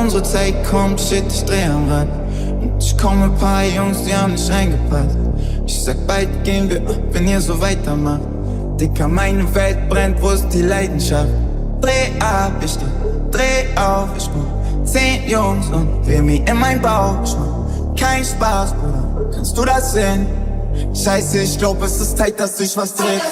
unsere Zeit kommt, shit, ich dreh am Rad. Und ich komme ein paar Jungs, die haben nicht reingepasst. Ich sag, bald gehen wir ab, wenn ihr so weitermacht. Dicker, meine Welt brennt, wo ist die Leidenschaft? Dreh ab, ich dreh auf, ich brauch 10 Jungs und wir mir in mein Bauch. Ich mach kein Spaß, Bruder, kannst du das sehen? Scheiße, ich glaub, es ist Zeit, dass sich was dreht.